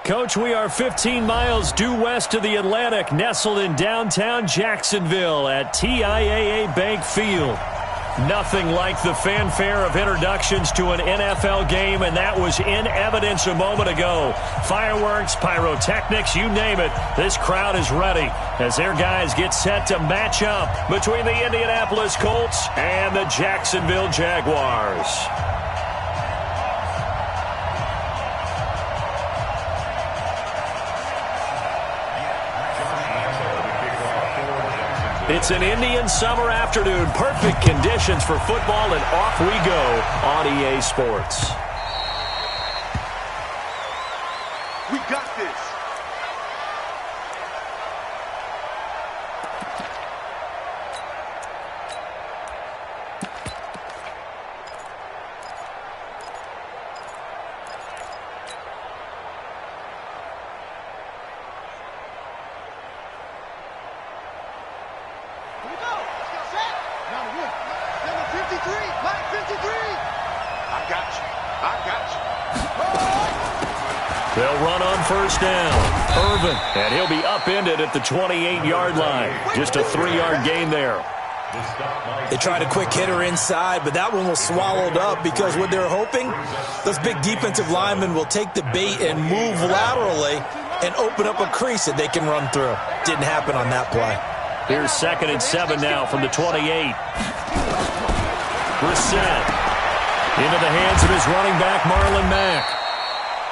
Coach, we are 15 miles due west of the Atlantic, nestled in downtown Jacksonville at TIAA Bank Field. Nothing like the fanfare of introductions to an NFL game, and that was in evidence a moment ago. Fireworks, pyrotechnics, you name it. This crowd is ready as their guys get set to match up between the Indianapolis Colts and the Jacksonville Jaguars. It's an Indian summer afternoon. Perfect conditions for football, and off we go on EA Sports. We got this. They'll run on first down. Irvin, and he'll be upended at the 28-yard line. Just a 3-yard gain there. They tried a quick hitter inside, but that one was swallowed up because what they're hoping, those big defensive linemen will take the bait and move laterally and open up a crease that they can run through. Didn't happen on that play. Here's 2nd and 7 now from the 28. Brissett into the hands of his running back, Marlon Mack.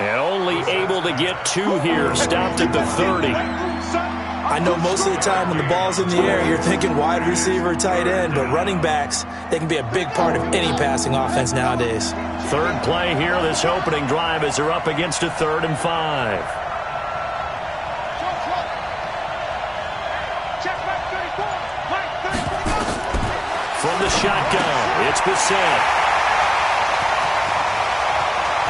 And only able to get 2 here, stopped at the 30. I know most of the time when the ball's in the air, you're thinking wide receiver, tight end, but running backs, they can be a big part of any passing offense nowadays. Third play here, this opening drive, as they're up against a 3rd and 5. From the shotgun, it's Brissett.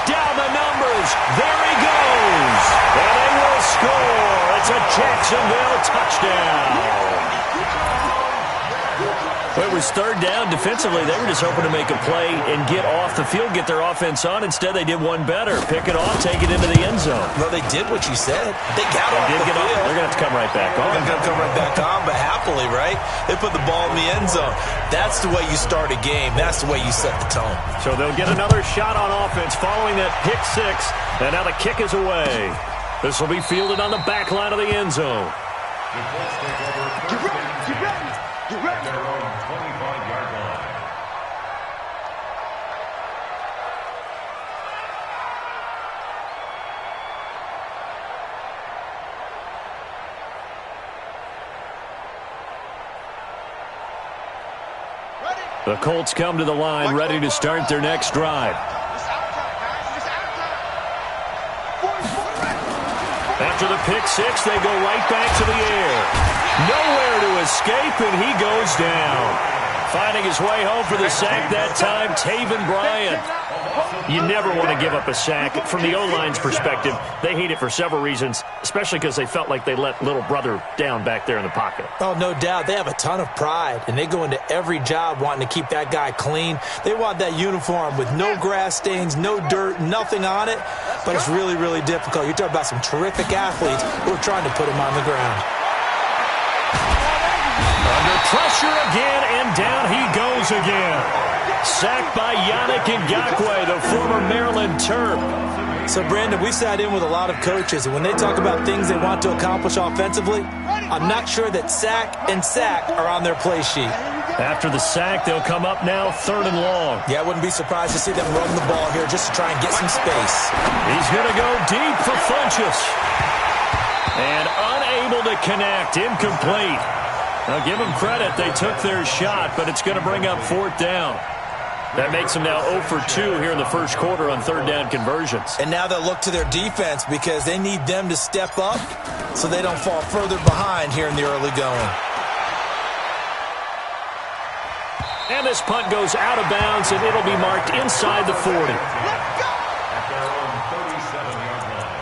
Down the numbers. There he goes. And they will score. It's a Jacksonville touchdown. Well, it was 3rd down. Defensively, they were just hoping to make a play and get off the field, get their offense on. Instead, they did one better. Pick it off, take it into the end zone. Well, they did what you said. They got off the field. They're going to have to come right back on. They're going to come right back on, but happily, right? They put the ball in the end zone. That's the way you start a game. That's the way you set the tone. So they'll get another shot on offense following that pick 6. And now the kick is away. This will be fielded on the back line of the end zone. Get ready. Get ready. Get ready. Their own 25-yard line. The Colts come to the line, ready to start their next drive. After the pick 6, they go right back to the air. Nowhere to escape, and he goes down. Finding his way home for the sack that time, Taven Bryan. You never want to give up a sack. From the O-line's perspective, they hate it for several reasons, especially because they felt like they let little brother down back there in the pocket. Oh, no doubt. They have a ton of pride, and they go into every job wanting to keep that guy clean. They want that uniform with no grass stains, no dirt, nothing on it, but it's really, really difficult. You're talking about some terrific athletes who are trying to put him on the ground. Under pressure again, and down he goes again. Sacked by Yannick Ngakoue, the former Maryland Terp. So, Brandon, we sat in with a lot of coaches, and when they talk about things they want to accomplish offensively, I'm not sure that sack and sack are on their play sheet. After the sack, they'll come up now 3rd and long. Yeah, I wouldn't be surprised to see them run the ball here just to try and get some space. He's going to go deep for Funchess. And unable to connect, incomplete. Now, give them credit. They took their shot, but it's going to bring up 4th down. That makes them now 0 for 2 here in the first quarter on 3rd down conversions. And now they'll look to their defense because they need them to step up so they don't fall further behind here in the early going. And this punt goes out of bounds, and it'll be marked inside the 40. At their own 37-yard line.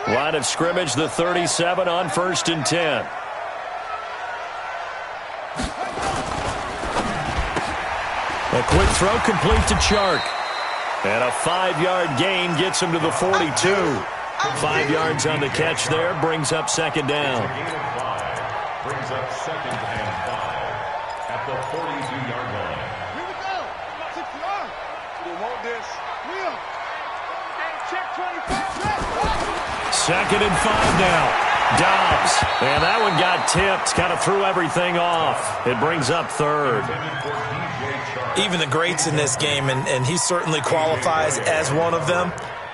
Line of scrimmage, the 37 on 1st and 10. A quick throw complete to Chark. And a 5-yard gain gets him to the 42. 5 yards on the catch there, brings up second down. Brings up second and 5 at the 42-yard line. Here we go. 6-yard. We want this. Will. Check 25. Second and 5 now. Dobbs. And that one got tipped. Kind of threw everything off. It brings up third. Even the greats in this game, and he certainly qualifies as one of them,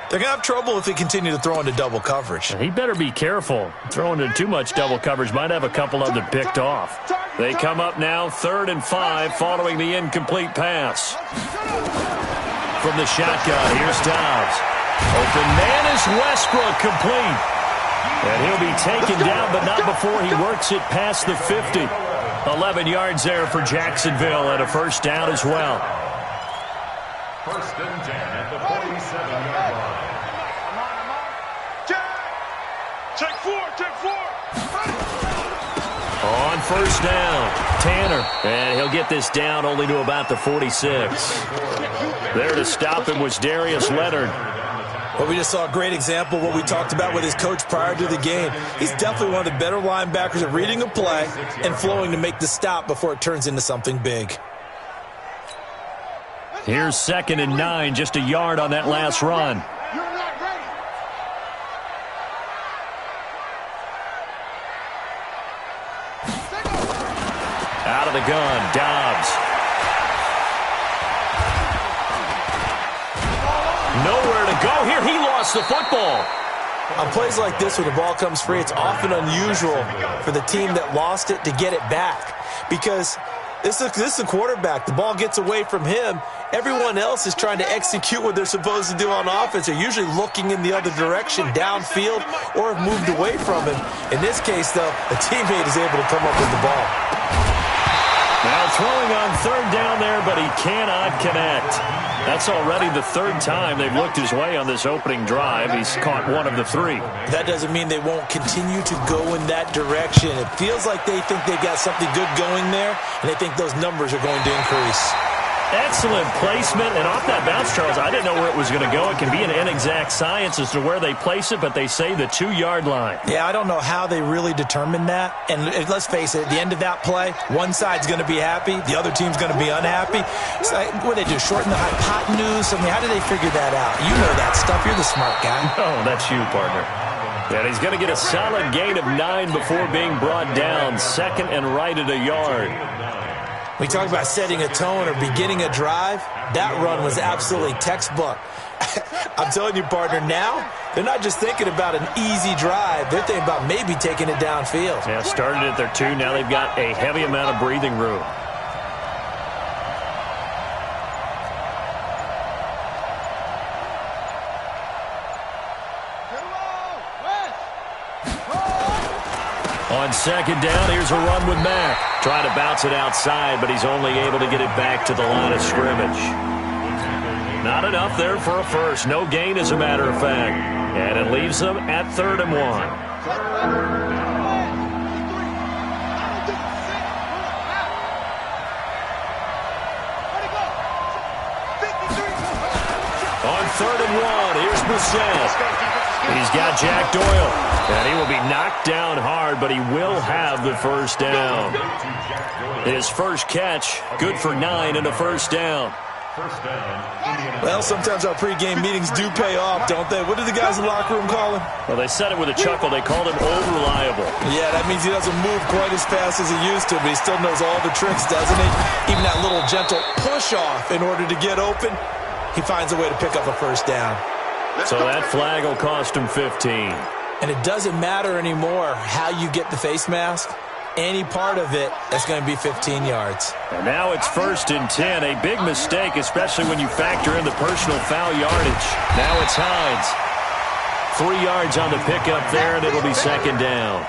they're going to have trouble if they continue to throw into double coverage. He better be careful. Throwing into too much double coverage might have a couple of them picked off. They come up now 3rd and 5 following the incomplete pass. From the shotgun, here's Dobbs. Open man is Westbrook, complete. And he'll be taken down, but not before he works it past the 50. 11 yards there for Jacksonville and a first down as well. First and 10 at the 47-yard line. Check 4. On first down, Tanner. And he'll get this down only to about the 46. There to stop him was Darius Leonard. Well, we just saw a great example of what we talked about with his coach prior to the game. He's definitely one of the better linebackers at reading a play and flowing to make the stop before it turns into something big. Here's 2nd and 9, just a yard on that last run. You're not ready. Out of the gun, Dobbs. Nowhere to go here. He lost the football. On plays like this, when the ball comes free, it's often unusual for the team that lost it to get it back. Because this is the quarterback. The ball gets away from him. Everyone else is trying to execute what they're supposed to do on offense. They're usually looking in the other direction, downfield, or have moved away from him. In this case, though, a teammate is able to come up with the ball. Now throwing on 3rd down there, but he cannot connect. That's already the 3rd time they've looked his way on this opening drive. He's caught one of the 3. That doesn't mean they won't continue to go in that direction. It feels like they think they've got something good going there, and they think those numbers are going to increase. Excellent placement, and off that bounce, Charles, I didn't know where it was going to go. It can be an inexact science as to where they place it, but they say the 2-yard line. Yeah, I don't know how they really determine that. And let's face it, at the end of that play, one side's going to be happy, the other team's going to be unhappy. So what do they do, shorten the hypotenuse? I mean, how do they figure that out? You know that stuff. You're the smart guy. Oh, that's you, partner. And he's going to get a solid gain of 9 before being brought down. 2nd and right at a yard. We talk about setting a tone or beginning a drive. That run was absolutely textbook. I'm telling you, partner, now they're not just thinking about an easy drive. They're thinking about maybe taking it downfield. Yeah, started at their 2. Now they've got a heavy amount of breathing room. On 2nd down, here's a run with Mack. Trying to bounce it outside, but he's only able to get it back to the line of scrimmage. Not enough there for a first. No gain, as a matter of fact. And it leaves them at 3rd and 1. On 3rd and 1, here's Brissett. He's got Jack Doyle, and he will be knocked down hard, but he will have the first down. His first catch, good for 9 and a first down. Well, sometimes our pregame meetings do pay off, don't they? What do the guys in the locker room call him? Well, they said it with a chuckle. They called him over-reliable. Yeah, that means he doesn't move quite as fast as he used to, but he still knows all the tricks, doesn't he? Even that little gentle push-off in order to get open, he finds a way to pick up a first down. So that flag will cost him 15. And it doesn't matter anymore how you get the face mask. Any part of it, that's going to be 15 yards. And now it's 1st and 10. A big mistake, especially when you factor in the personal foul yardage. Now it's Hines. 3 yards on the pickup there, and it'll be 2nd down.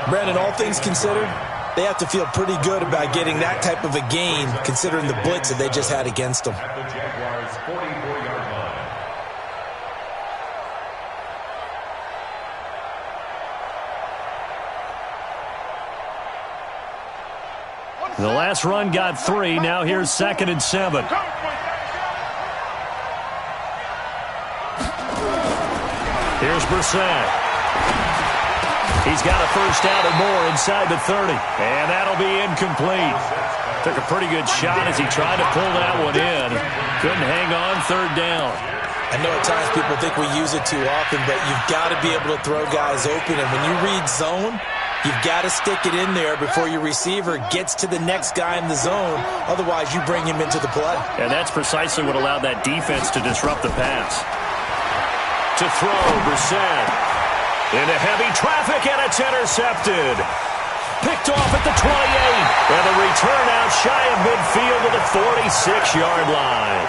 Brandon, all things considered, they have to feel pretty good about getting that type of a gain, considering the blitz that they just had against them. At the Jaguars' 44-yard line. The last run got 3. Now here's 2nd and 7. Here's Brissett. He's got a first down and more inside the 30. And that'll be incomplete. Took a pretty good shot as he tried to pull that one in. Couldn't hang on 3rd down. I know at times people think we use it too often, but you've got to be able to throw guys open. And when you read zone, you've got to stick it in there before your receiver gets to the next guy in the zone. Otherwise, you bring him into the play. And that's precisely what allowed that defense to disrupt the pass. To throw, Brissett. Into heavy traffic, and it's intercepted. Picked off at the 28. And the return out shy of midfield to the 46-yard line.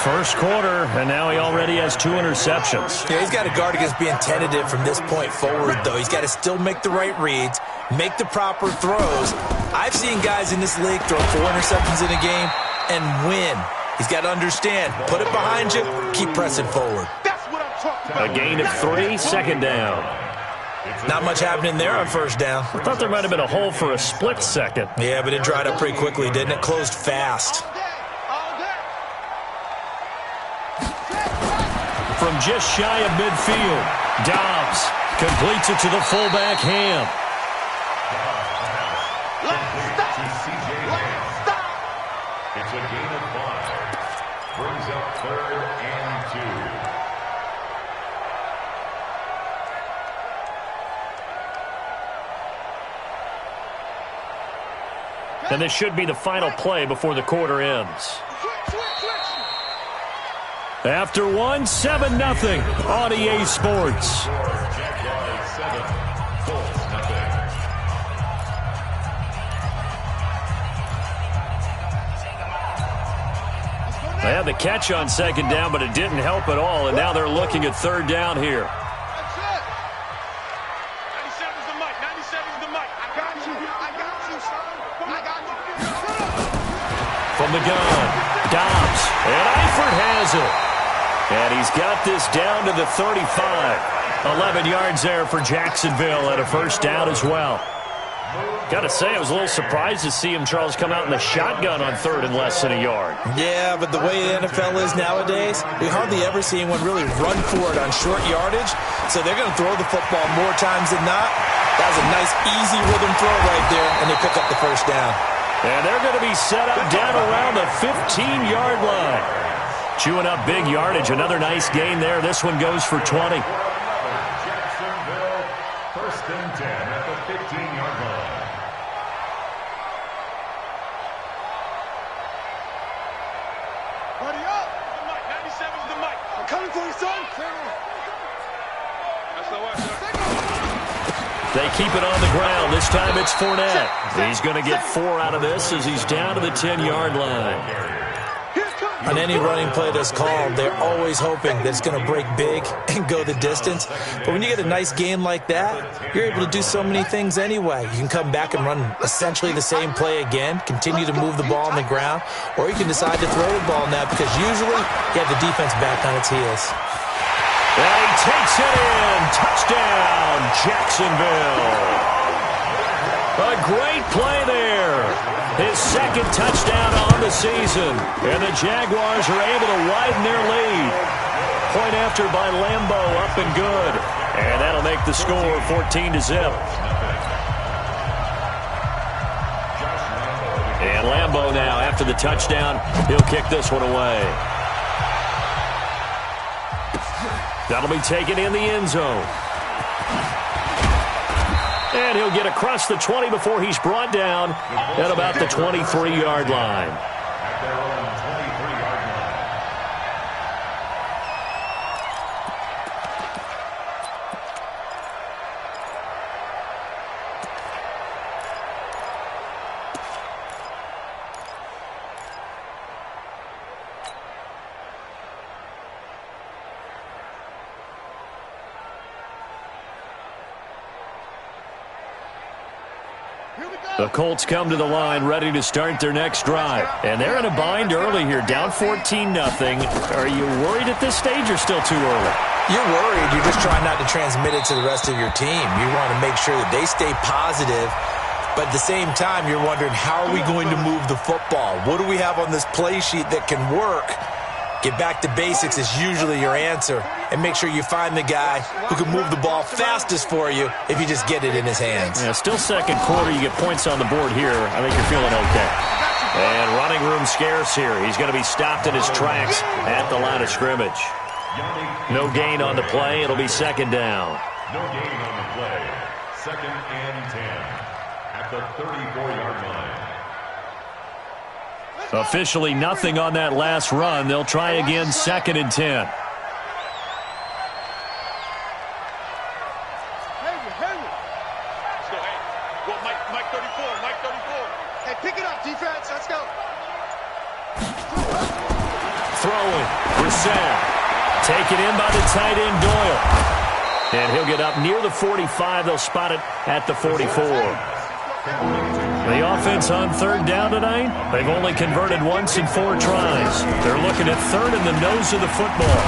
First quarter, and now he already has 2 interceptions. Yeah, he's got to guard against being tentative from this point forward, though. He's got to still make the right reads, make the proper throws. I've seen guys in this league throw 4 interceptions in a game and win. He's got to understand, put it behind you, keep pressing forward. That's what I'm talking about. A gain of 3, 2nd down. Not much happening there on 1st down. I thought there might have been a hole for a split second. Yeah, but it dried up pretty quickly, didn't it? Closed fast. From just shy of midfield, Dobbs completes it to the fullback, Ham. It's a gain of 5. Brings up 3rd and 2. And this should be the final play before the quarter ends. After 1, 7-0 on EA Sports. They had the catch on 2nd down, but it didn't help at all, and now they're looking at 3rd down here. That's it. 97's the mic. 97's the mic. I got you. I got you, son. I got you. From the gun, Dobbs, and Eifert has it. And he's got this down to the 35. 11 yards there for Jacksonville and a first down as well. Got to say, I was a little surprised to see him, Charles, come out in the shotgun on 3rd and less than a yard. Yeah, but the way the NFL is nowadays, we hardly ever see anyone really run for it on short yardage. So they're going to throw the football more times than not. That was a nice, easy rhythm throw right there, and they pick up the first down. And they're going to be set up down around the 15-yard line. Chewing up big yardage. Another nice gain there. This one goes for 20. Jacksonville, 1st and 10 at the 15-yard line. Buddy up. The mic. 97's the mic. I'm coming for you, son. That's the way. They keep it on the ground. This time it's Fournette. He's going to get 4 out of this as he's down to the 10-yard line. On any running play that's called, they're always hoping that it's going to break big and go the distance. But when you get a nice game like that, you're able to do so many things anyway. You can come back and run essentially the same play again, continue to move the ball on the ground, or you can decide to throw the ball now because usually you have the defense back on its heels. And he takes it in. Touchdown, Jacksonville. A great play there. His 2nd touchdown on the season. And the Jaguars are able to widen their lead. Point after by Lambo, up and good. And that'll make the score 14-0. And Lambo now, after the touchdown, he'll kick this one away. That'll be taken in the end zone. And he'll get across the 20 before he's brought down at about the 23-yard line. At their own 23-yard line. The Colts come to the line ready to start their next drive. And they're in a bind early here, down 14-0. Are you worried at this stage or still too early? You're worried. You're just trying not to transmit it to the rest of your team. You want to make sure that they stay positive But at the same time, you're wondering, how are we going to move the football? What do we have on this play sheet that can work? Get back to basics is usually your answer. And make sure you find the guy who can move the ball fastest for you if you just get it in his hands. Yeah, still second quarter. You get points on the board here. I think you're feeling okay. And running room scarce here. He's going to be stopped in his tracks at the line of scrimmage. No gain on the play. It'll be second down. No gain on the play. Second and 10 at the 34-yard line. Officially nothing on that last run. They'll try again, second and 10. Mike 34. Hey, pick it up, defense. Let's go. Throwing. Brissett. Taken in by the tight end, Doyle. And he'll get up near the 45. They'll spot it at the 44. The offense on third down tonight, they've only converted once in 4 tries. They're looking at third in the nose of the football.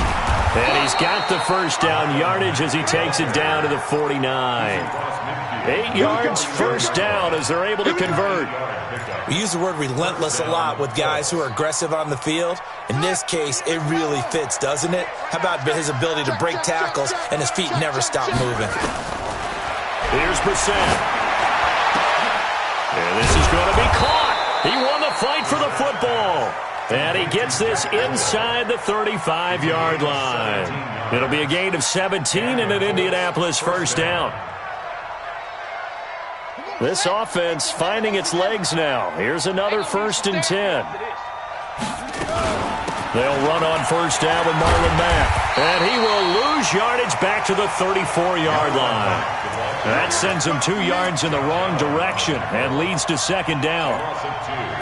And he's got the first down yardage as he takes it down to the 49. 8 yards, first down as they're able to convert. We use the word relentless a lot with guys who are aggressive on the field. In this case, it really fits, doesn't it? How about his ability to break tackles and his feet never stop moving? Here's Brissett. And this is going to be caught. He won the fight for the football. And he gets this inside the 35-yard line. It'll be a gain of 17 and an Indianapolis first down. This offense finding its legs now. Here's another first and 10. They'll run on first down with Marlon Mack. And he will lose yardage back to the 34-yard line. That sends him 2 yards in the wrong direction and leads to second down.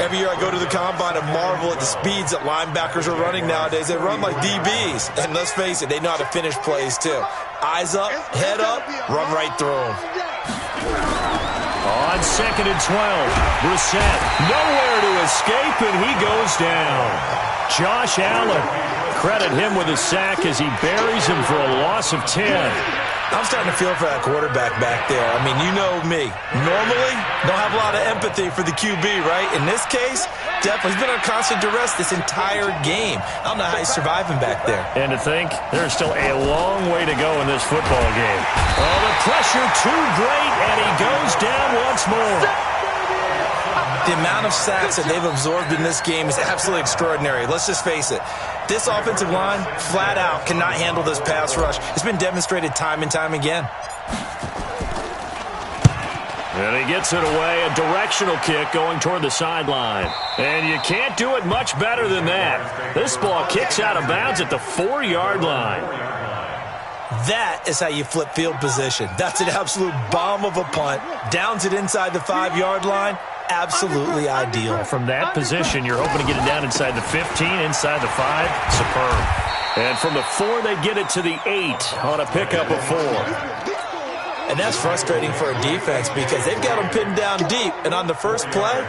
Every year I go to the combine and marvel at the speeds that linebackers are running nowadays. They run like DBs. And let's face it, they know how to finish plays too. Eyes up, head up, run right through them. On second and 12, Brissett nowhere to escape, and he goes down. Josh Allen, credit him with a sack as he buries him for a loss of 10. I'm starting to feel for that quarterback back there. I mean, you know me. Normally, don't have a lot of empathy for the QB, right? In this case, definitely he's been on constant duress this entire game. I don't know how he's surviving back there. And to think, there's still a long way to go in this football game. Oh, the pressure too great, and he goes down once more. The amount of sacks that they've absorbed in this game is absolutely extraordinary. Let's just face it. This offensive line, flat out, cannot handle this pass rush. It's been demonstrated time and time again. And he gets it away, a directional kick going toward the sideline. And you can't do it much better than that. This ball kicks out of bounds at the 4-yard line. That is how you flip field position. That's an absolute bomb of a punt. Downs it inside the 5-yard line. Absolutely ideal. From that position, you're hoping to get it down inside the 15, inside the 5. Superb. And from the 4, they get it to the 8 on a pickup of 4. And that's frustrating for a defense because they've got them pinned down deep. And on the first play,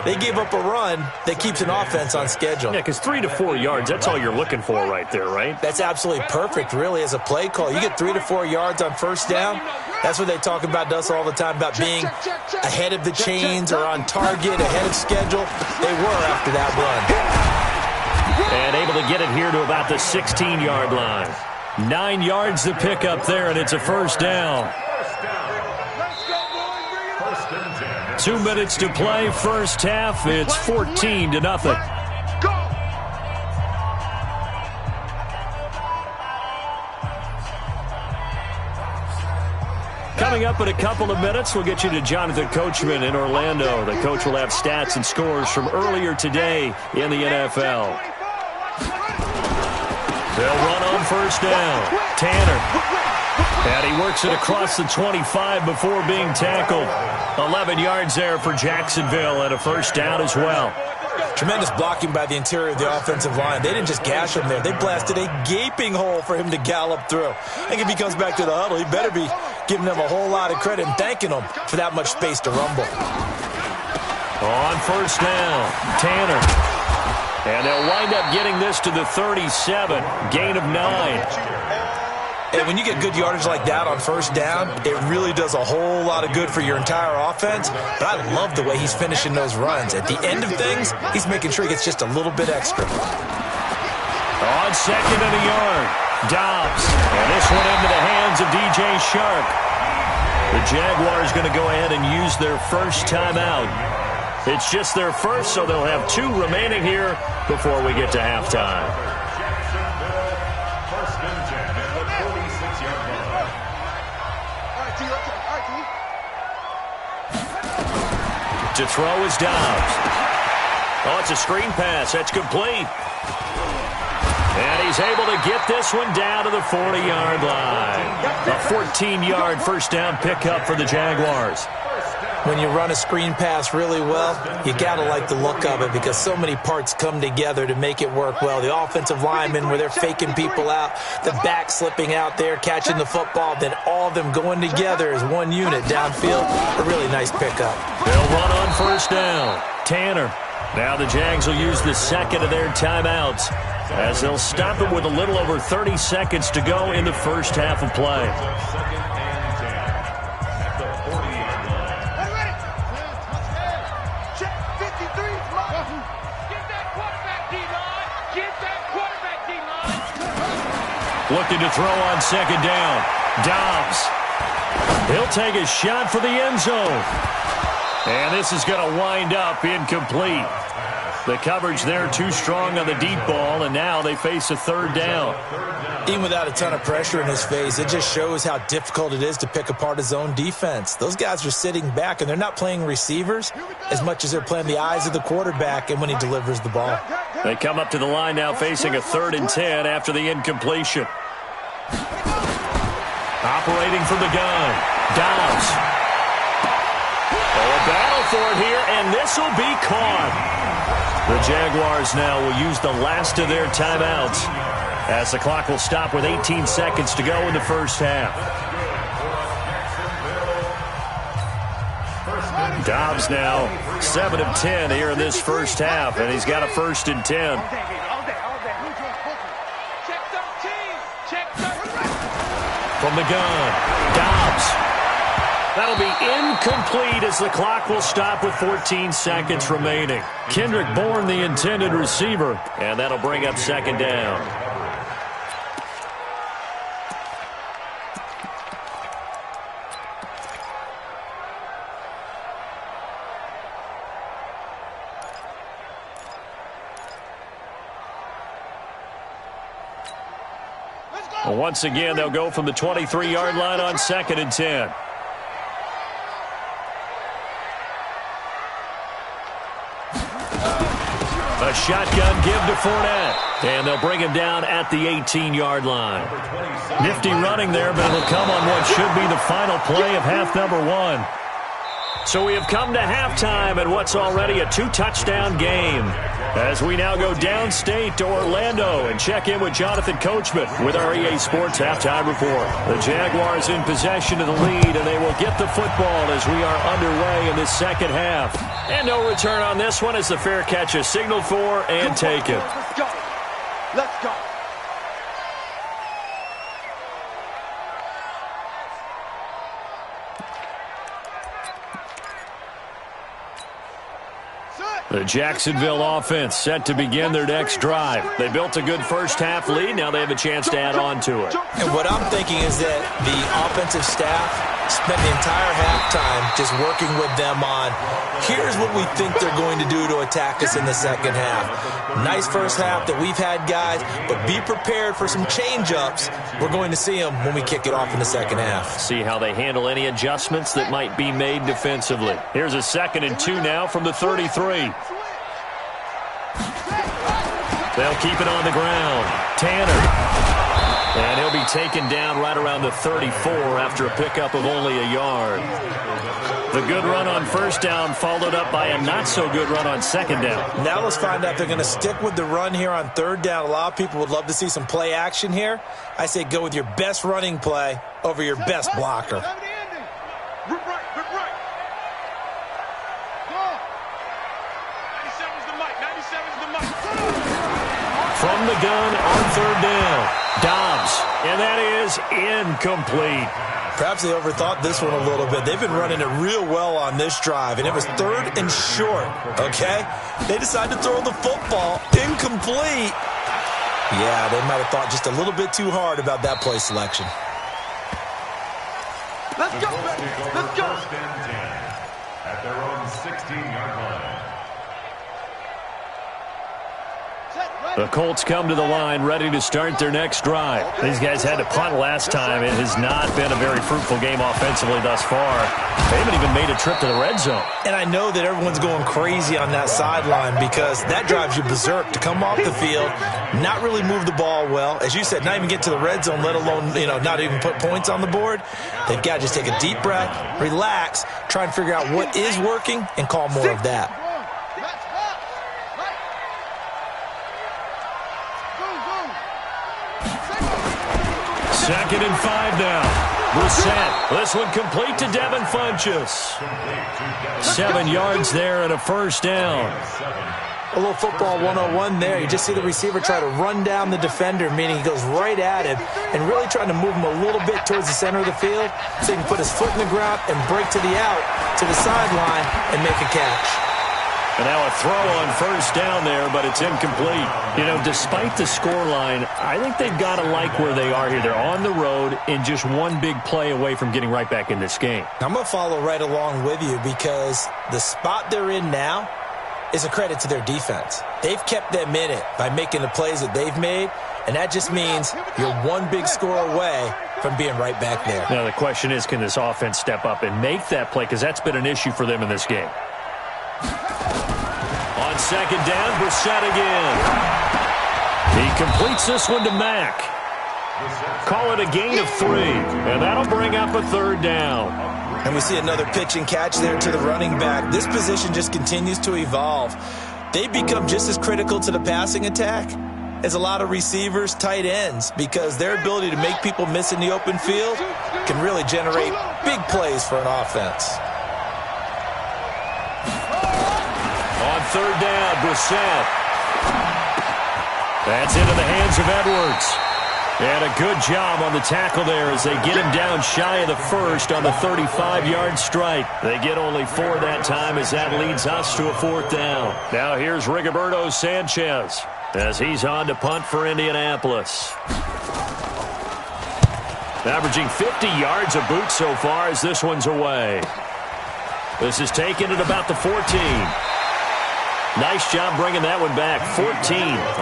they gave up a run that keeps an offense on schedule. Yeah, because 3 to 4 yards, that's all you're looking for right there, right? That's absolutely perfect, really, as a play call. You get 3 to 4 yards on first down. That's what they talk about us all the time, about being ahead of the chains or on target, ahead of schedule. They were after that run. And able to get it here to about the 16-yard line. 9 yards to pick up there, and it's a first down. 2 minutes to play, first half. It's 14-0. Coming up in a couple of minutes, we'll get you to Jonathan Coachman in Orlando. The coach will have stats and scores from earlier today in the NFL. They'll run on first down. Tanner. And he works it across the 25 before being tackled. 11 yards there for Jacksonville and a first down as well. Tremendous blocking by the interior of the offensive line. They didn't just gash him there. They blasted a gaping hole for him to gallop through. I think if he comes back to the huddle, he better be giving them a whole lot of credit and thanking them for that much space to rumble. On first down, Tanner. And they'll wind up getting this to the 37. Gain of 9. And when you get good yardage like that on first down, it really does a whole lot of good for your entire offense. But I love the way he's finishing those runs. At the end of things, he's making sure he gets just a little bit extra. On second and a yard, Dobbs. And this one into the hands of DJ Shark. The Jaguars going to go ahead and use their first timeout. It's just their first, so they'll have 2 remaining here before we get to halftime. To throw is Dobbs. Oh, it's a screen pass. That's complete. And he's able to get this one down to the 40-yard line. A 14-yard first down pickup for the Jaguars. When you run a screen pass really well, you got to like the look of it because so many parts come together to make it work well. The offensive linemen, where they're faking people out, the back slipping out there, catching the football, then all of them going together as one unit downfield. A really nice pickup. They'll run on first down. Tanner. Now the Jags will use the second of their timeouts as they'll stop it with a little over 30 seconds to go in the first half of play. Looking to throw on second down. Dobbs. He'll take a shot for the end zone. And this is going to wind up incomplete. The coverage there too strong on the deep ball, and now they face a third down. Even without a ton of pressure in his face, it just shows how difficult it is to pick apart his own defense. Those guys are sitting back, and they're not playing receivers as much as they're playing the eyes of the quarterback and when he delivers the ball. They come up to the line now facing a 3rd and 10 after the incompletion. Operating from the gun, Dobbs. A battle for it here, and this will be caught. The Jaguars now will use the last of their timeouts as the clock will stop with 18 seconds to go in the first half. Dobbs now 7 of 10 here in this first half, and he's got a 1st and 10. From the gun, Dobbs. That'll be incomplete as the clock will stop with 14 seconds remaining. Kendrick Bourne, the intended receiver, and that'll bring up second down. Well, once again, they'll go from the 23-yard line on 2nd and 10. A shotgun give to Fournette. And they'll bring him down at the 18-yard line. Nifty running there, but it'll come on what should be the final play of half number 1. So we have come to halftime in what's already a 2-touchdown game, as we now go downstate to Orlando and check in with Jonathan Coachman with our EA Sports Halftime Report. The Jaguars in possession of the lead, and they will get the football as we are underway in this second half. And no return on this one as the fair catch is signaled for and taken. Let's go. Let's go. The Jacksonville offense set to begin their next drive. They built a good first half lead. Now they have a chance to add on to it. And what I'm thinking is that the offensive staff spent the entire halftime just working with them on, here's what we think they're going to do to attack us in the second half. Nice first half that we've had, guys, but be prepared for some change-ups. We're going to see them when we kick it off in the second half. See how they handle any adjustments that might be made defensively. Here's a 2nd and 2 now from the 33. They'll keep it on the ground. Tanner. And he'll be taken down right around the 34 after a pickup of only a yard. The good run on first down followed up by a not-so-good run on second down. Now let's find out if they're going to stick with the run here on third down. A lot of people would love to see some play action here. I say go with your best running play over your best blocker. Rip right. 97's the mic. From the gun on third down. Dobbs, and that is incomplete. Perhaps they overthought this one a little bit. They've been running it real well on this drive, and it was third and short, okay? They decided to throw the football incomplete. Yeah, they might have thought just a little bit too hard about that play selection. Let's go, let's go. First and 10 at their own 16-yard line. The Colts come to the line ready to start their next drive. These guys had to punt last time. It has not been a very fruitful game offensively thus far. They haven't even made a trip to the red zone. And I know that everyone's going crazy on that sideline because that drives you berserk to come off the field, not really move the ball well. As you said, not even get to the red zone, let alone, not even put points on the board. They've got to just take a deep breath, relax, try and figure out what is working, and call more of that. Second and 5 now. Brissett. This one complete to Devin Funchess. 7 yards there and a first down. A little football 101 there. You just see the receiver try to run down the defender, meaning he goes right at him and really trying to move him a little bit towards the center of the field so he can put his foot in the ground and break to the out, to the sideline, and make a catch. And now a throw on first down there, but it's incomplete. Despite the scoreline, I think they've got to like where they are here. They're on the road and just one big play away from getting right back in this game. I'm going to follow right along with you because the spot they're in now is a credit to their defense. They've kept them in it by making the plays that they've made, and that just means you're one big score away from being right back there. Now the question is, can this offense step up and make that play? Because that's been an issue for them in this game. On second down, Brissett again. He completes this one to Mack. Call it a gain of 3, and that'll bring up a third down. And we see another pitch and catch there to the running back. This position just continues to evolve. They become just as critical to the passing attack as a lot of receivers, tight ends, because their ability to make people miss in the open field can really generate big plays for an offense. On third down, Brissett. That's into the hands of Edwards. And a good job on the tackle there as they get him down shy of the first on the 35-yard strike. They get only 4 that time as that leads us to a fourth down. Now here's Rigoberto Sanchez as he's on to punt for Indianapolis. Averaging 50 yards a boot so far as this one's away. This is taken at about the 14. Nice job bringing that one back. 14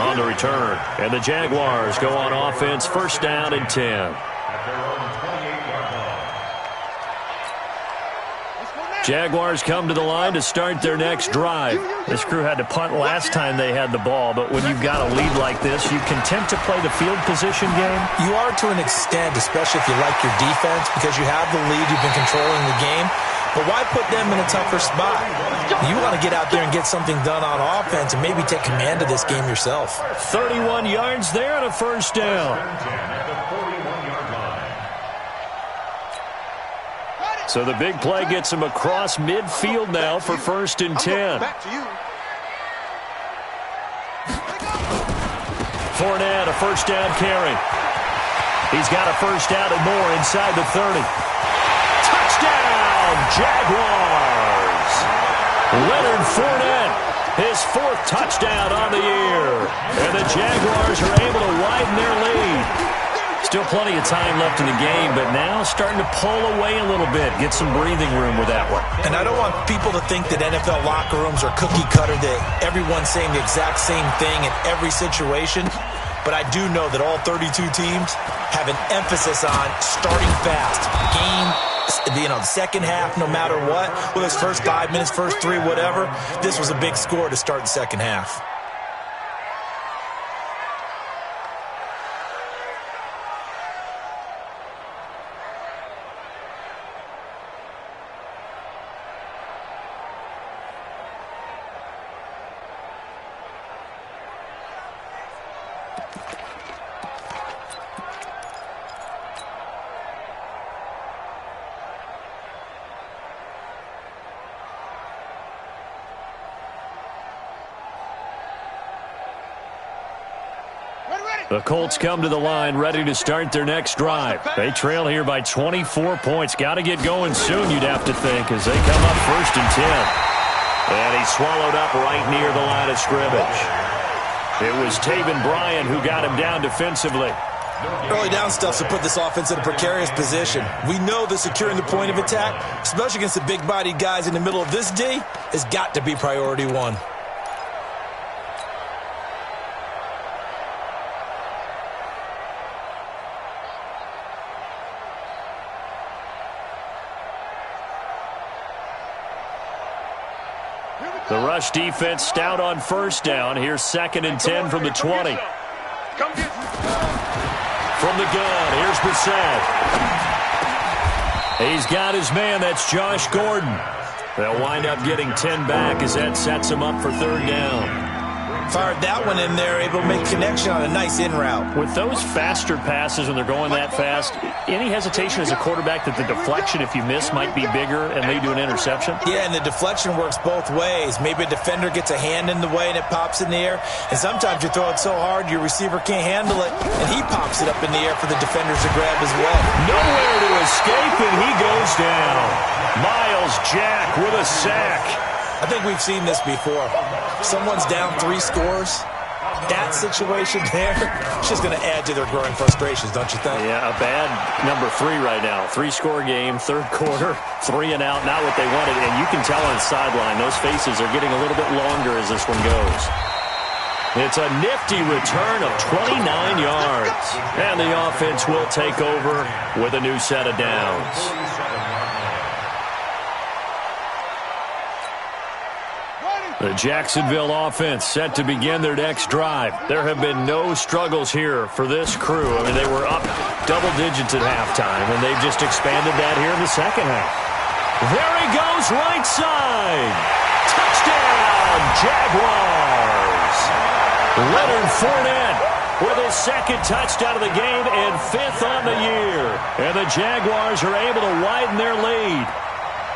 on the return. And the Jaguars go on offense, first down and 10. Jaguars come to the line to start their next drive. This crew had to punt last time they had the ball, but when you've got a lead like this, you content to play the field position game? You are to an extent, especially if you like your defense, because you have the lead, you've been controlling the game. But why put them in a tougher spot? You want to get out there and get something done on offense and maybe take command of this game yourself. 31 yards there and a first down. So the big play gets him across midfield now for first and 10. Fournette, a first down carry. He's got a first down and more inside the 30. Touchdown, Jaguars! Leonard Fournette, his 4th touchdown on the year. And the Jaguars are able to widen their lead. Still plenty of time left in the game, but now starting to pull away a little bit, get some breathing room with that one. And I don't want people to think that NFL locker rooms are cookie cutter, that everyone's saying the exact same thing in every situation. But I do know that all 32 teams have an emphasis on starting fast. Game, the second half, no matter what, whether it's first 5 minutes, first 3, whatever, this was a big score to start the second half. The Colts come to the line ready to start their next drive. They trail here by 24 points. Got to get going soon, you'd have to think, as they come up 1st and 10. And he's swallowed up right near the line of scrimmage. It was Taven Bryan who got him down defensively. Early down stuff to put this offense in a precarious position. We know that securing the point of attack, especially against the big-bodied guys in the middle of this D, has got to be priority one. The rush defense stout on 1st down. Here's 2nd and 10 from the 20. From the gun, here's Brissett. He's got his man. That's Josh Gordon. They'll wind up getting 10 back as that sets him up for 3rd down. Fired that one in there, able to make connection on a nice in route. With those faster passes when they're going that fast, any hesitation as a quarterback that the deflection, if you miss, might be bigger and lead to an interception? Yeah, and the deflection works both ways. Maybe a defender gets a hand in the way and it pops in the air. And sometimes you throw it so hard your receiver can't handle it, and he pops it up in the air for the defenders to grab as well. Nowhere to escape, and he goes down. Myles Jack with a sack. I think we've seen this before. Someone's down 3 scores. That situation there, it's just going to add to their growing frustrations, don't you think? Yeah, a bad number 3 right now. 3-score game, 3rd quarter, 3 and out, not what they wanted. And you can tell on the sideline, those faces are getting a little bit longer as this one goes. It's a nifty return of 29 yards. And the offense will take over with a new set of downs. The Jacksonville offense set to begin their next drive. There have been no struggles here for this crew. I mean, they were up double digits at halftime, and they've just expanded that here in the 2nd half. There he goes, right side. Touchdown, Jaguars. Leonard Fournette with his 2nd touchdown of the game and 5th on the year. And the Jaguars are able to widen their lead.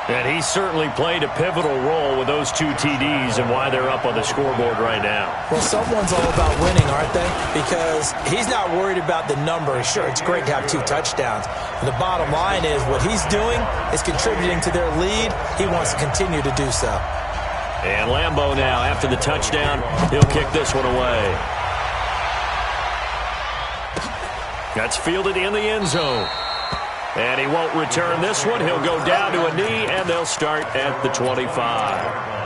And he certainly played a pivotal role with those 2 TDs and why they're up on the scoreboard right now. Well, someone's all about winning, aren't they? Because he's not worried about the number. Sure, it's great to have 2 touchdowns. But the bottom line is what he's doing is contributing to their lead. He wants to continue to do so. And Lambeau now, after the touchdown, he'll kick this one away. That's fielded in the end zone. And he won't return this one. He'll go down to a knee, and they'll start at the 25.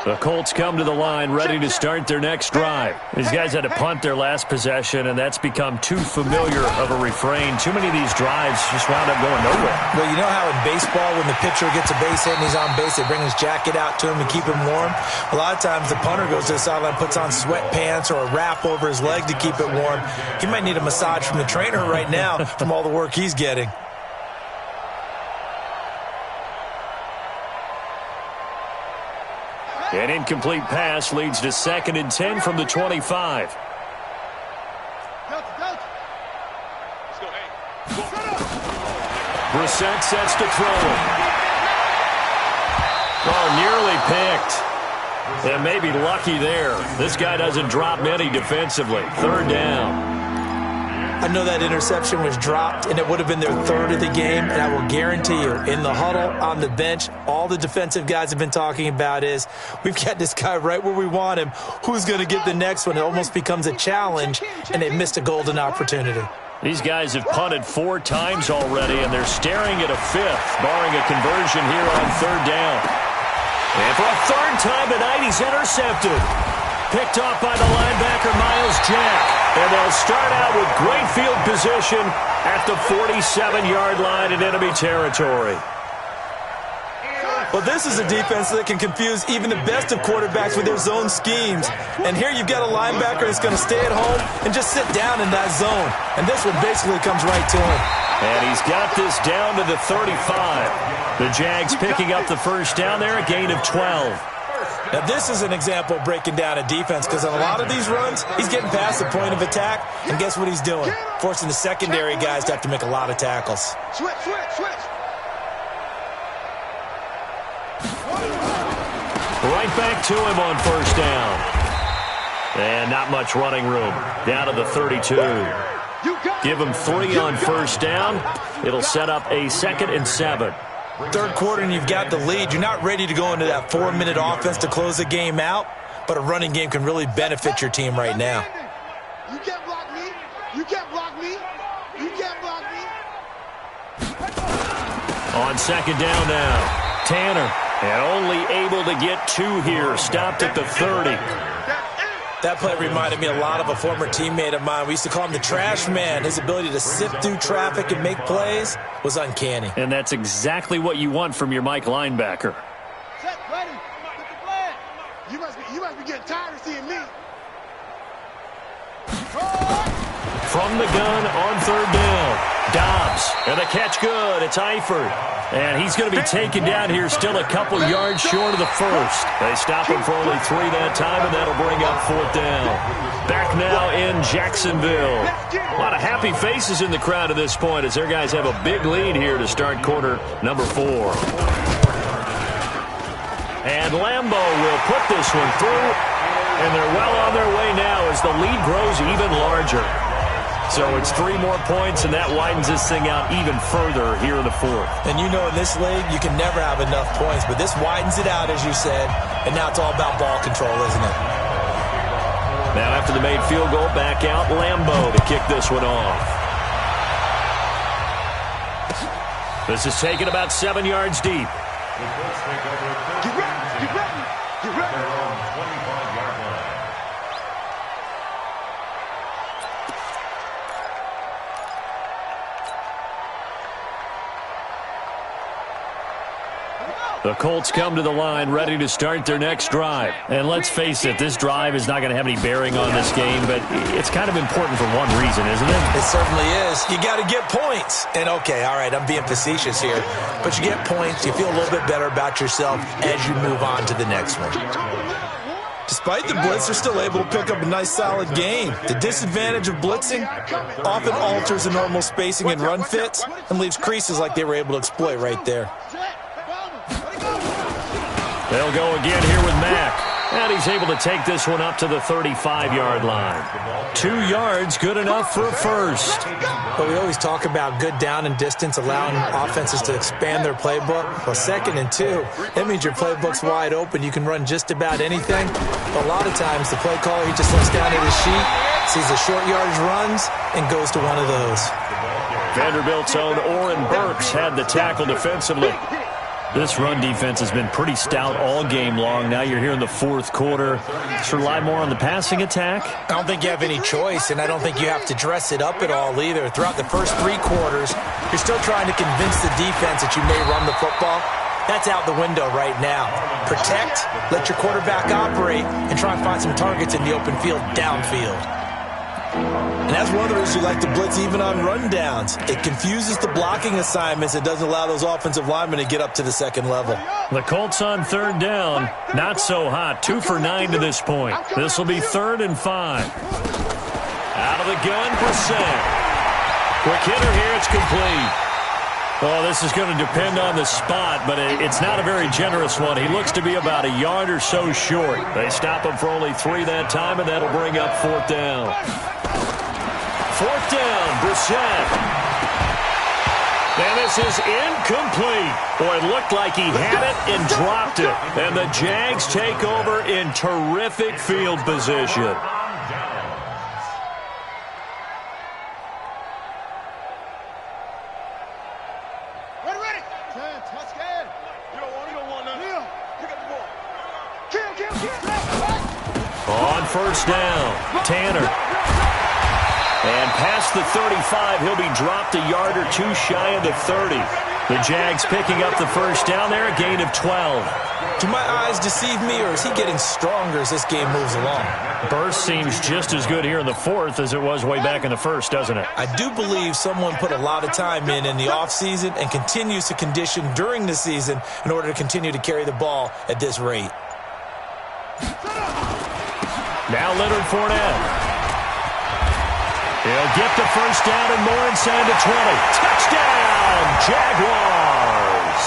The Colts come to the line ready to start their next drive. These guys had to punt their last possession, and that's become too familiar of a refrain. Too many of these drives just wound up going nowhere. Well, you know how in baseball when the pitcher gets a base hit and he's on base, they bring his jacket out to him to keep him warm? A lot of times the punter goes to the sideline, puts on sweatpants or a wrap over his leg to keep it warm. He might need a massage from the trainer right now from all the work he's getting. An incomplete pass leads to 2nd and 10 from the 25. Brissett sets to throw it. Oh, nearly picked. And maybe lucky there. This guy doesn't drop many defensively. 3rd down. I know that interception was dropped, and it would have been their 3rd of the game, and I will guarantee you, in the huddle, on the bench, all the defensive guys have been talking about is, we've got this guy right where we want him. Who's going to get the next one? It almost becomes a challenge, and they missed a golden opportunity. These guys have punted 4 times already, and they're staring at a 5th, barring a conversion here on 3rd down. And for a 3rd time tonight, he's intercepted. Picked off by the linebacker, Myles Jack. And they'll start out with great field position at the 47-yard line in enemy territory. Well, this is a defense that can confuse even the best of quarterbacks with their zone schemes. And here you've got a linebacker that's going to stay at home and just sit down in that zone. And this one basically comes right to him. And he's got this down to the 35. The Jags picking up the 1st down there, a gain of 12. Now, this is an example of breaking down a defense because on a lot of these runs, he's getting past the point of attack, and guess what he's doing? Forcing the secondary guys to have to make a lot of tackles. Switch. Right back to him on first down. And not much running room. Down to the 32. Give him 3 on first down. It'll set up a 2nd and 7. Third quarter and you've got the lead. You're not ready to go into that 4-minute offense to close the game out, but a running game can really benefit your team right now. You can't block me. You can't block me. You can't block me. On second down now, Tanner, and only able to get 2 here. Stopped at the 30. That play reminded me a lot of a former teammate of mine. We used to call him the trash man. His ability to sift through traffic and make plays was uncanny. And that's exactly what you want from your Mike linebacker. Set, ready. Get the flag. You must be getting tired of seeing me. From the gun on third down, Dobbs, and the catch good. It's Eifert, and he's going to be taken down here, still a couple yards short of the first. They stop him for only 3 that time, and that'll bring up 4th down. Back now in Jacksonville. A lot of happy faces in the crowd at this point as their guys have a big lead here to start quarter number 4. And Lambo will put this one through, and they're well on their way now as the lead grows even larger. So it's 3 more points, and that widens this thing out even further here in the 4th. And you know in this league, you can never have enough points, but this widens it out, as you said, and now it's all about ball control, isn't it? Now after the made field goal, back out Lambo to kick this one off. This is taken about 7 yards deep. Get ready. Get ready. Get ready. Their own 25-yard line. The Colts come to the line ready to start their next drive. And let's face it, this drive is not going to have any bearing on this game, but it's kind of important for one reason, isn't it? It certainly is. You got to get points. And okay, all right, I'm being facetious here, but you get points, you feel a little bit better about yourself as you move on to the next one. Despite the blitz, they're still able to pick up a nice, solid game. The disadvantage of blitzing often alters the normal spacing and run fits and leaves creases like they were able to exploit right there. They'll go again here with Mack. And he's able to take this one up to the 35-yard line. 2 yards, good enough for a first. But we always talk about good down and distance, allowing offenses to expand their playbook. Well, 2nd and 2, that means your playbook's wide open. You can run just about anything. But a lot of times, the play caller, he just looks down at his sheet, sees the short yardage runs, and goes to one of those. Vanderbilt's own Oren Burks had the tackle defensively. This run defense has been pretty stout all game long. Now you're here in the 4th quarter. Should rely more on the passing attack? I don't think you have any choice, and I don't think you have to dress it up at all either. Throughout the first 3 quarters, you're still trying to convince the defense that you may run the football. That's out the window right now. Protect, let your quarterback operate, and try and find some targets in the open field downfield. And that's one of the reasons you like to blitz even on rundowns. It confuses the blocking assignments. It doesn't allow those offensive linemen to get up to the 2nd level. The Colts on 3rd down. Not so hot. 2 for 9 to this point. This will be 3rd and 5. Out of the gun, Brissett. Quick hitter here. It's complete. Oh, this is going to depend on the spot, but it's not a very generous one. He looks to be about a yard or so short. They stop him for only 3 that time, and that'll bring up 4th down. 4th down, Brissett. And this is incomplete. Boy, it looked like he had it and dropped it. And the Jags take over in terrific field position. On first down, Tanner. And past the 35, he'll be dropped a yard or 2 shy of the 30. The Jags picking up the first down there, a gain of 12. Do my eyes deceive me, or is he getting stronger as this game moves along? Burst seems just as good here in the 4th as it was way back in the 1st, doesn't it? I do believe someone put a lot of time in the offseason and continues to condition during the season in order to continue to carry the ball at this rate. Now Leonard Fournette. He'll get the first down and more inside the 20. Touchdown, Jaguars!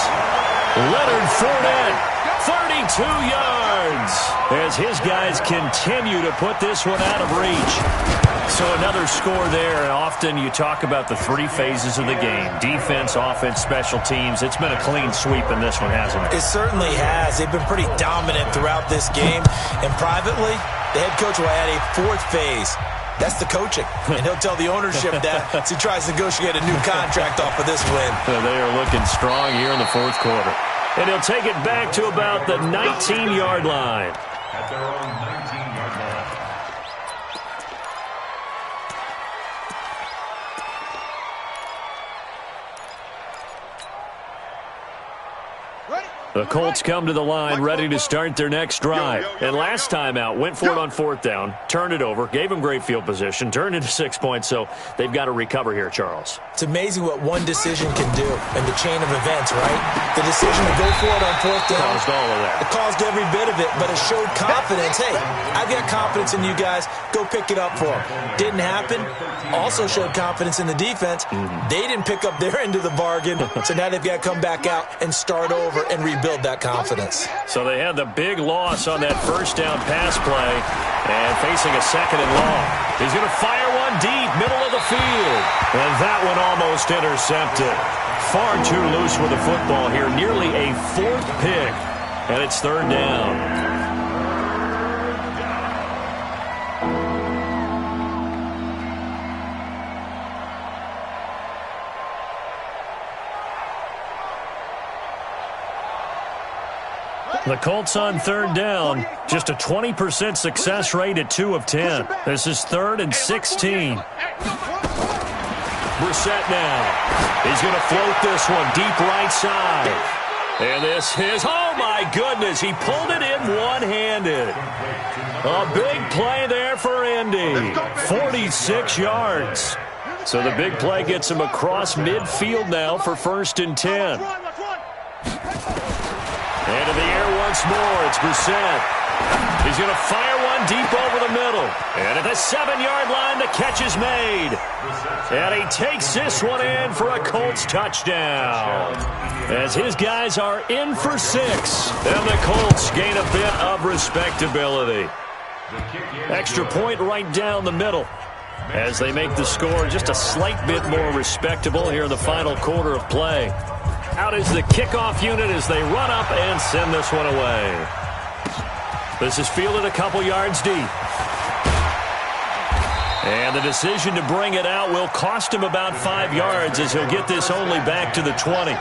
Leonard Fournette 32 yards as his guys continue to put this one out of reach. So another score there, and often you talk about the three phases of the game: defense, offense, special teams. It's been a clean sweep in this one, hasn't it? It certainly has. They've been pretty dominant throughout this game. And privately, the head coach will add a fourth phase. That's the coaching. And he'll tell the ownership that as he tries to negotiate a new contract off of this win. They are looking strong here in the fourth quarter. And he'll take it back to about the 19-yard line. At their own 19-yard line. The Colts come to the line ready to start their next drive. And last time out, went for it on fourth down, turned it over, gave them great field position, turned into 6 points, so they've got to recover here, Charles. It's amazing what one decision can do in the chain of events, right? The decision to go for it on fourth down. Caused all of that. It caused every bit of it, but it showed confidence. Hey, I've got confidence in you guys. Go pick it up for them. Didn't happen. Also showed confidence in the defense. They didn't pick up their end of the bargain, so now they've got to come back out and start over and rebuild that confidence. So they had the big loss on that first down pass play and facing a second and long. He's going to fire one deep, middle of the field. And that one almost intercepted. Far too loose with the football here. Nearly a fourth pick. And it's third down. The Colts on third down, just a 20% success rate at 2 of 10. This is 3rd and 16. Brissett now. He's going to float this one deep right side. And this is, oh my goodness, he pulled it in one-handed. A big play there for Indy. 46 yards. So the big play gets him across midfield now for 1st and 10. Into the air once more, it's Brissett. He's going to fire one deep over the middle. And at the 7-yard line, the catch is made. And he takes this one in for a Colts touchdown. As his guys are in for 6. And the Colts gain a bit of respectability. Extra point right down the middle as they make the score just a slight bit more respectable here in the final quarter of play. Out is the kickoff unit as they run up and send this one away. This is fielded a couple yards deep. And the decision to bring it out will cost him about 5 yards as he'll get this only back to the 20.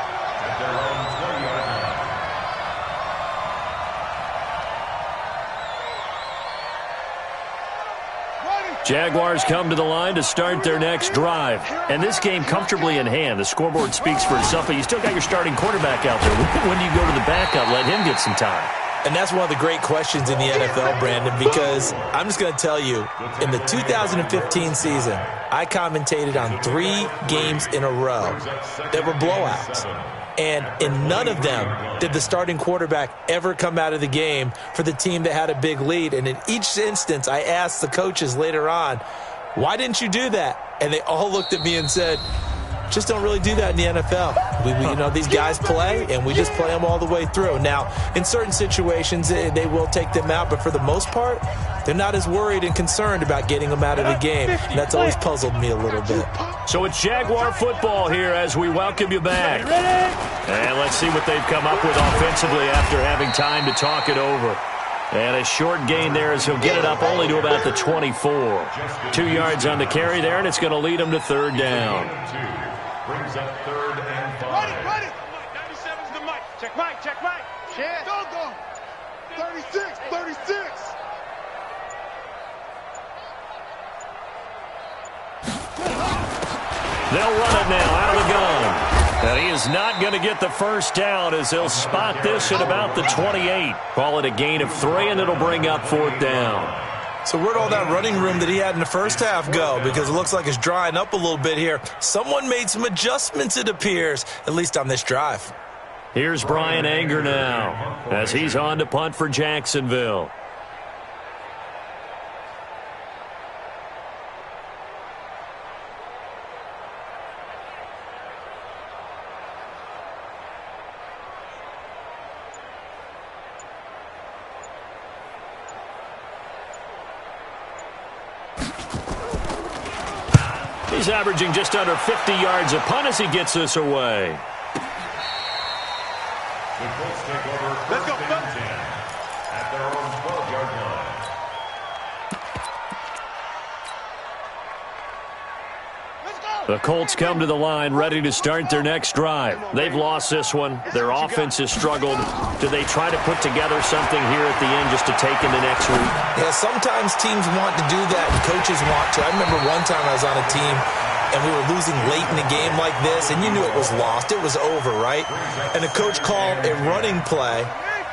Jaguars come to the line to start their next drive. And this game comfortably in hand. The scoreboard speaks for itself, but you still got your starting quarterback out there. When you go to the backup, let him get some time. And that's one of the great questions in the NFL, Brandon, because I'm just going to tell you, in the 2015 season, I commentated on 3 games in a row that were blowouts. And in none of them did the starting quarterback ever come out of the game for the team that had a big lead. And in each instance, I asked the coaches later on, why didn't you do that? And they all looked at me and said, just don't really do that in the NFL. These guys play, and we just play them all the way through. Now, in certain situations, they will take them out, but for the most part, they're not as worried and concerned about getting them out of the game. And that's always puzzled me a little bit. So it's Jaguar football here as we welcome you back. And let's see what they've come up with offensively after having time to talk it over. And a short gain there as he'll get it up only to about the 24. 2 yards on the carry there, and it's going to lead him to third down. Brings up 3rd and 5. Ready. 97's the mic. Check mic. Share. Don't go. 36. They'll run it now out of the gun. And he is not going to get the first down as they'll spot this at about the 28. Call it a gain of 3, and it'll bring up 4th down. So where'd all that running room that he had in the first half go? Because it looks like it's drying up a little bit here. Someone made some adjustments, it appears, at least on this drive. Here's Brian Anger now as he's on to punt for Jacksonville. He's averaging just under 50 yards a punt as he gets this away. The Colts take over first and 10 at their own 12-yard line. The Colts come to the line ready to start their next drive. They've lost this one. Their offense has struggled. Do they try to put together something here at the end just to take into next week? Yeah, sometimes teams want to do that and coaches want to. I remember one time I was on a team and we were losing late in a game like this, and you knew it was lost. It was over, right? And the coach called a running play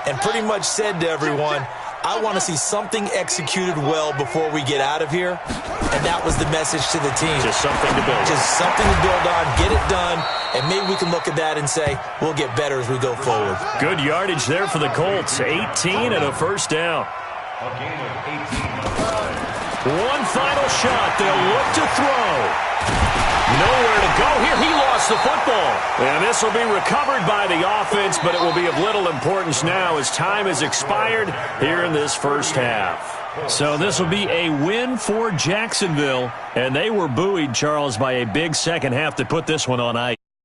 and pretty much said to everyone, I want to see something executed well before we get out of here. And that was the message to the team. Just something to build on. Just something to build on, get it done, and maybe we can look at that and say, we'll get better as we go forward. Good yardage there for the Colts. 18 and a first down. A gain of 18. One final shot. They'll look to throw. Nowhere to go here. He lost the football. And this will be recovered by the offense, but it will be of little importance now as time has expired here in this first half. So this will be a win for Jacksonville, and they were buoyed, Charles, by a big second half to put this one on ice.